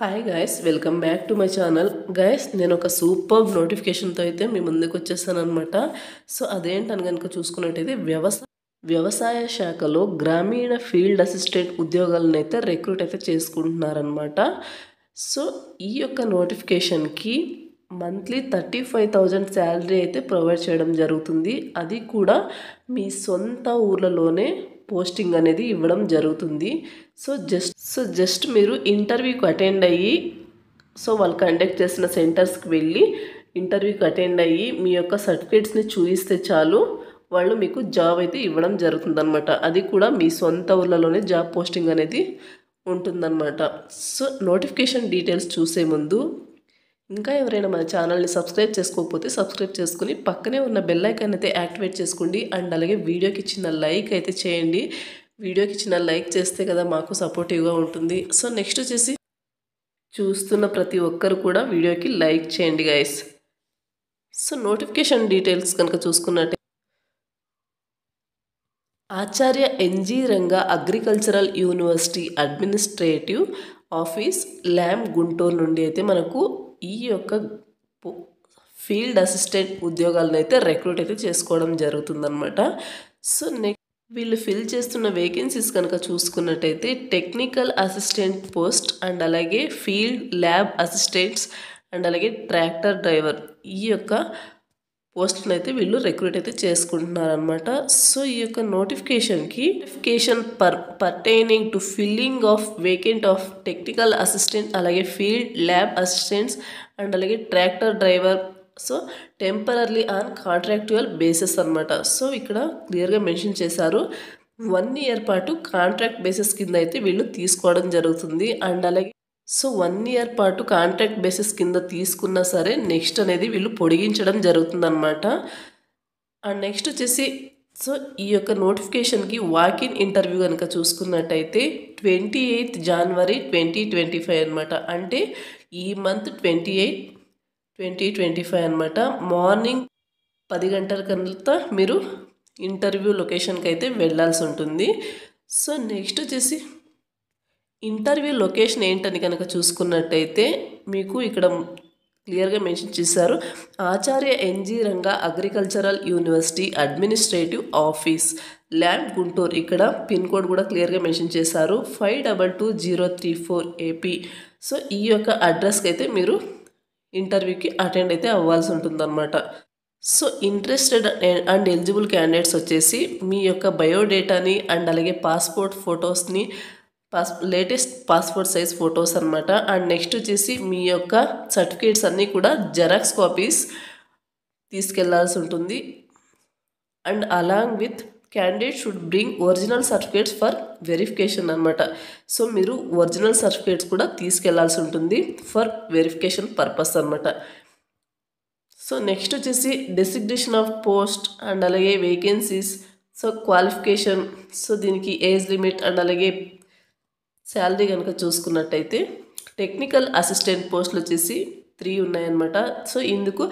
Hi guys, welcome back to my channel. Guys, నేను ఒక super నోటిఫికేషన్తో అయితే మీ ముందుకు వచ్చేసాను అనమాట. సో అదేంటని కనుక చూసుకున్నట్టయితే వ్యవసాయ శాఖలో గ్రామీణ ఫీల్డ్ అసిస్టెంట్ ఉద్యోగాలను అయితే రిక్రూట్ అయితే చేసుకుంటున్నారనమాట. సో ఈ యొక్క నోటిఫికేషన్కి మంత్లీ 35,000 శాలరీ అయితే ప్రొవైడ్ చేయడం జరుగుతుంది. అది కూడా మీ సొంత ఊర్లలోనే పోస్టింగ్ అనేది ఇవ్వడం జరుగుతుంది. సో జస్ట్ మీరు ఇంటర్వ్యూకి అటెండ్ అయ్యి వాళ్ళు కండక్ట్ చేసిన సెంటర్స్కి వెళ్ళి ఇంటర్వ్యూకి అటెండ్ అయ్యి మీ యొక్క సర్టిఫికేట్స్ని చూపిస్తే చాలు, వాళ్ళు మీకు జాబ్ అయితే ఇవ్వడం జరుగుతుందన్నమాట. అది కూడా మీ సొంత ఊర్లలోనే జాబ్ పోస్టింగ్ అనేది ఉంటుందన్నమాట. సో నోటిఫికేషన్ డీటెయిల్స్ చూసే ముందు ఇంకా ఎవరైనా మన ఛానల్ని సబ్స్క్రైబ్ చేసుకోకపోతే సబ్స్క్రైబ్ చేసుకుని పక్కనే ఉన్న బెల్ ఐకాన్ అయితే యాక్టివేట్ చేసుకోండి. అండ్ అలాగే వీడియోకి ఇచ్చిన లైక్ అయితే చేయండి. వీడియోకి ఇచ్చిన లైక్ చేస్తే కదా మాకు సపోర్టివ్గా ఉంటుంది. సో నెక్స్ట్ వచ్చేసి చూస్తున్న ప్రతి ఒక్కరు కూడా వీడియోకి లైక్ చేయండి గైస్. సో నోటిఫికేషన్ డీటెయిల్స్ కనుక చూసుకున్నట్టే Acharya NG Ranga agricultural university administrative office Lam Guntur నుండి అయితే మనకు ఈ యొక్క ఫీల్డ్ అసిస్టెంట్ ఉద్యోగాలను అయితే రిక్రూట్ అయితే చేసుకోవడం జరుగుతుందన్నమాట. సో నెక్స్ట్ వీళ్ళు ఫిల్ చేస్తున్న వేకెన్సీస్ కనుక చూసుకున్నట్టయితే టెక్నికల్ అసిస్టెంట్ పోస్ట్ అండ్ అలాగే ఫీల్డ్ ల్యాబ్ అసిస్టెంట్స్ అండ్ అలాగే ట్రాక్టర్ డ్రైవర్ ఈ యొక్క పోస్టులను అయితే వీళ్ళు రిక్రూట్ అయితే చేసుకుంటున్నారనమాట. సో ఈ యొక్క notification pertaining to filling of vacant of technical assistant అలాగే ఫీల్డ్ ల్యాబ్ అసిస్టెంట్స్ అండ్ అలాగే tractor driver so temporarily on contractual basis అనమాట. సో ఇక్కడ క్లియర్గా మెన్షన్ చేశారు 1 year పాటు కాంట్రాక్ట్ బేసిస్ కింద అయితే వీళ్ళు తీసుకోవడం జరుగుతుంది. అండ్ అలాగే సో 1 year పాటు కాంట్రాక్ట్ బేసిస్ కింద తీసుకున్నా సరే నెక్స్ట్ అనేది వీళ్ళు పొడిగించడం జరుగుతుందన్నమాట. అండ్ నెక్స్ట్ వచ్చేసి సో ఈ యొక్క నోటిఫికేషన్కి వాకిన్ ఇంటర్వ్యూ కనుక చూసుకున్నట్టయితే 28 January 2025 అనమాట. అంటే ఈ మంత్ 28, 2025 అనమాట. మార్నింగ్ 10 గంటల కన్నా మీరు ఇంటర్వ్యూ లొకేషన్కి అయితే వెళ్ళాల్సి ఉంటుంది. సో నెక్స్ట్ వచ్చేసి ఇంటర్వ్యూ లొకేషన్ ఏంటని కనుక చూసుకున్నట్టయితే మీకు ఇక్కడ క్లియర్గా మెన్షన్ చేశారు Acharya NG Ranga agricultural university administrative office Lam Guntur. ఇక్కడ పిన్ కోడ్ కూడా క్లియర్గా మెన్షన్ చేశారు 522034 AP. సో ఈ యొక్క అడ్రస్కి అయితే మీరు ఇంటర్వ్యూకి అటెండ్ అయితే అవ్వాల్సి ఉంటుందన్నమాట. So interested and eligible candidates వచ్చేసి మీ యొక్క బయోడేటాని అండ్ అలాగే పాస్పోర్ట్ ఫొటోస్ని లేటెస్ట్ పాస్పోర్ట్ సైజ్ ఫొటోస్ అనమాట. అండ్ నెక్స్ట్ వచ్చేసి మీ యొక్క సర్టిఫికేట్స్ అన్నీ కూడా జెరాక్స్ కాపీస్ తీసుకెళ్లాల్సి ఉంటుంది. And along with candidate should bring original certificates for verification అనమాట. సో మీరు ఒరిజినల్ సర్టిఫికేట్స్ కూడా తీసుకెళ్లాల్సి ఉంటుంది ఫర్ వెరిఫికేషన్ పర్పస్ అనమాట. సో నెక్స్ట్ వచ్చేసి డెసిగ్నేషన్ ఆఫ్ పోస్ట్ అండ్ అలాగే వేకెన్సీస్ సో క్వాలిఫికేషన్ సో దీనికి ఏజ్ లిమిట్ అండ్ అలాగే శాలరీ కనుక చూసుకున్నట్టయితే టెక్నికల్ అసిస్టెంట్ పోస్టులు వచ్చేసి 3 ఉన్నాయన్నమాట. సో ఇందుకు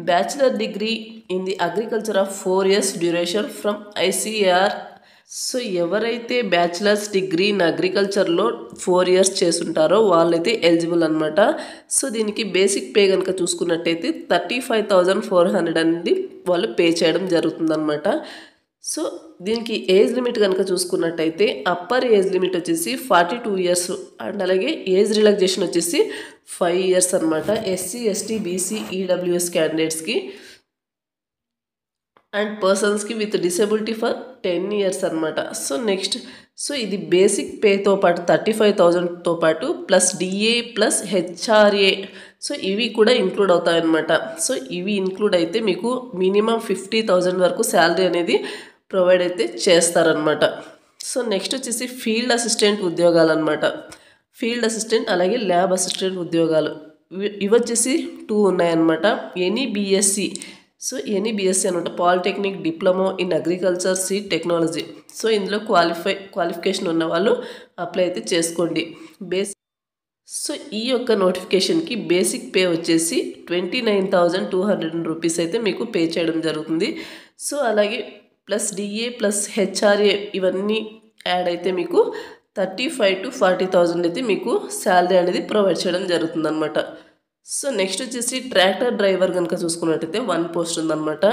bachelor degree in the agriculture of 4 years duration from ICAR. So ఎవరైతే బ్యాచిలర్స్ డిగ్రీ ఇన్ అగ్రికల్చర్లో 4 years చేసుంటారో వాళ్ళైతే ఎలిజిబుల్ అనమాట. సో దీనికి బేసిక్ పే కనుక చూసుకున్నట్టయితే 35,400 అనేది వాళ్ళు పే చేయడం జరుగుతుందన్నమాట. సో దీనికి ఏజ్ లిమిట్ కనుక చూసుకున్నట్టయితే అప్పర్ ఏజ్ లిమిట్ వచ్చేసి 42 years అండ్ అలాగే ఏజ్ రిలాక్సేషన్ వచ్చేసి 5 years అనమాట. SC, ST, BC, EWS క్యాండిడేట్స్కి అండ్ పర్సన్స్కి విత్ డిసేబిలిటీ ఫర్ 10 years అనమాట. సో నెక్స్ట్ సో ఇది బేసిక్ పేతో పాటు 35,000తో పాటు plus DA plus HRA so ఇవి కూడా ఇంక్లూడ్ అవుతాయన్నమాట. సో ఇవి ఇంక్లూడ్ అయితే మీకు మినిమం 50,000 వరకు శాలరీ అనేది ప్రొవైడ్ అయితే చేస్తారనమాట. సో నెక్స్ట్ వచ్చేసి ఫీల్డ్ అసిస్టెంట్ ఉద్యోగాలు అనమాట. ఫీల్డ్ అసిస్టెంట్ అలాగే ల్యాబ్ అసిస్టెంట్ ఉద్యోగాలు ఇవి వచ్చేసి 2 ఉన్నాయన్నమాట. Any BSc so any BSc అనమాట polytechnic diploma in agriculture seed technology. So ఇందులో క్వాలిఫికేషన్ ఉన్న వాళ్ళు అప్లై అయితే చేసుకోండి. సో ఈ యొక్క నోటిఫికేషన్కి బేసిక్ పే వచ్చేసి 29,200 రూపీస్ అయితే మీకు పే చేయడం జరుగుతుంది. సో అలాగే ప్లస్ DA ప్లస్ HRA ఇవన్నీ యాడ్ అయితే మీకు 35 to 40,000 అయితే మీకు శాలరీ అనేది ప్రొవైడ్ చేయడం జరుగుతుందన్నమాట. సో నెక్స్ట్ వచ్చేసి ట్రాక్టర్ డ్రైవర్ కనుక చూసుకున్నట్టయితే 1 పోస్ట్ ఉందన్నమాట.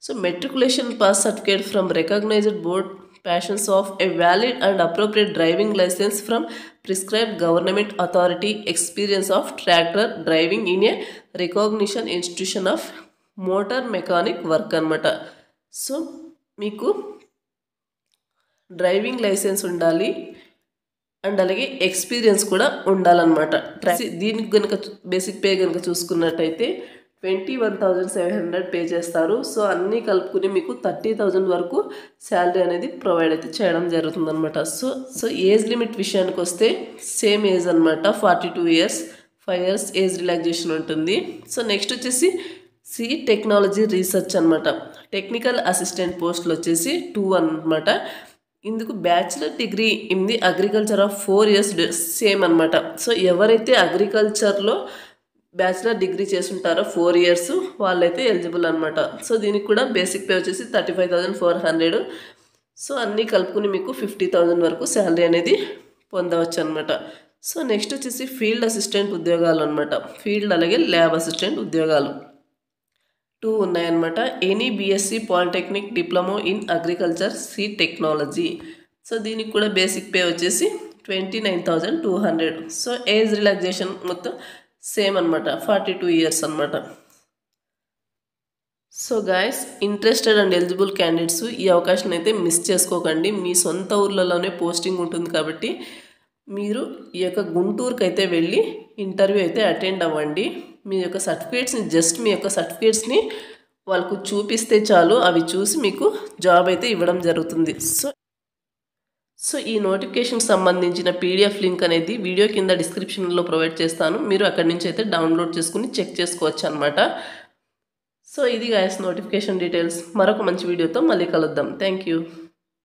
So matriculation pass certificate from recognised board passions of a valid and appropriate driving license from prescribed government authority, experience of tractor driving in a recognition institution of motor mechanic work అనమాట. So మీకు driving licence ఉండాలి and అలాగే experience కూడా ఉండాలన్నమాట. దీనికి కనుక basic pay కనుక చూసుకున్నట్టయితే 21,700 పే చేస్తారు. సో అన్నీ కలుపుకుని మీకు 30,000 వరకు శాలరీ అనేది ప్రొవైడ్ అయితే చేయడం జరుగుతుందన్నమాట. సో ఏజ్ లిమిట్ విషయానికి వస్తే సేమ్ ఏజ్ అనమాట, 42 years, 5 years ఏజ్ రిలాక్సేషన్ ఉంటుంది. సో నెక్స్ట్ వచ్చేసి సి టెక్నాలజీ రీసెర్చ్ అనమాట. టెక్నికల్ అసిస్టెంట్ పోస్టులు వచ్చేసి 2 అనమాట. ఇందుకు bachelor degree in the agriculture of 4 years same అనమాట. సో ఎవరైతే అగ్రికల్చర్లో బ్యాచిలర్ డిగ్రీ చేసుంటారో 4 years వాళ్ళైతే ఎలిజిబుల్ అనమాట. సో దీనికి కూడా బేసిక్ పే వచ్చేసి 35,400. సో అన్నీ కలుపుకుని మీకు 50,000 వరకు శాలరీ అనేది పొందవచ్చు అనమాట. సో నెక్స్ట్ వచ్చేసి ఫీల్డ్ అసిస్టెంట్ ఉద్యోగాలు అనమాట. ఫీల్డ్ అలాగే ల్యాబ్ అసిస్టెంట్ ఉద్యోగాలు 2 ఉన్నాయన్నమాట. Any BSc polytechnic diploma in agriculture C technology. So దీనికి కూడా బేసిక్ పే వచ్చేసి 29,200. సో ఏజ్ రిలాక్సేషన్ మొత్తం సేమ్ అనమాట, 42 years అనమాట. So guys, interested and eligible candidates ఈ అవకాశం అయితే మిస్ చేసుకోకండి. మీ సొంత ఊర్లలోనే పోస్టింగ్ ఉంటుంది కాబట్టి మీరు ఈ యొక్క గుంటూరుకి అయితే వెళ్ళి ఇంటర్వ్యూ అయితే అటెండ్ అవ్వండి. మీ యొక్క సర్టిఫికేట్స్ని మీ యొక్క సర్టిఫికేట్స్ని వాళ్ళకు చూపిస్తే చాలు, అవి చూసి మీకు జాబ్ అయితే ఇవ్వడం జరుగుతుంది. సో ఈ నోటిఫికేషన్ సంబంధించిన పీడిఎఫ్ లింక్ అనేది వీడియో కింద డిస్క్రిప్షన్లో ప్రొవైడ్ చేస్తాను. మీరు అక్కడి నుంచి అయితే డౌన్లోడ్ చేసుకుని చెక్ చేసుకోవచ్చు అనమాట. సో ఇది గాయస్ నోటిఫికేషన్ డీటెయిల్స్. మరొక మంచి వీడియోతో మళ్ళీ కలుద్దాం. Thank you.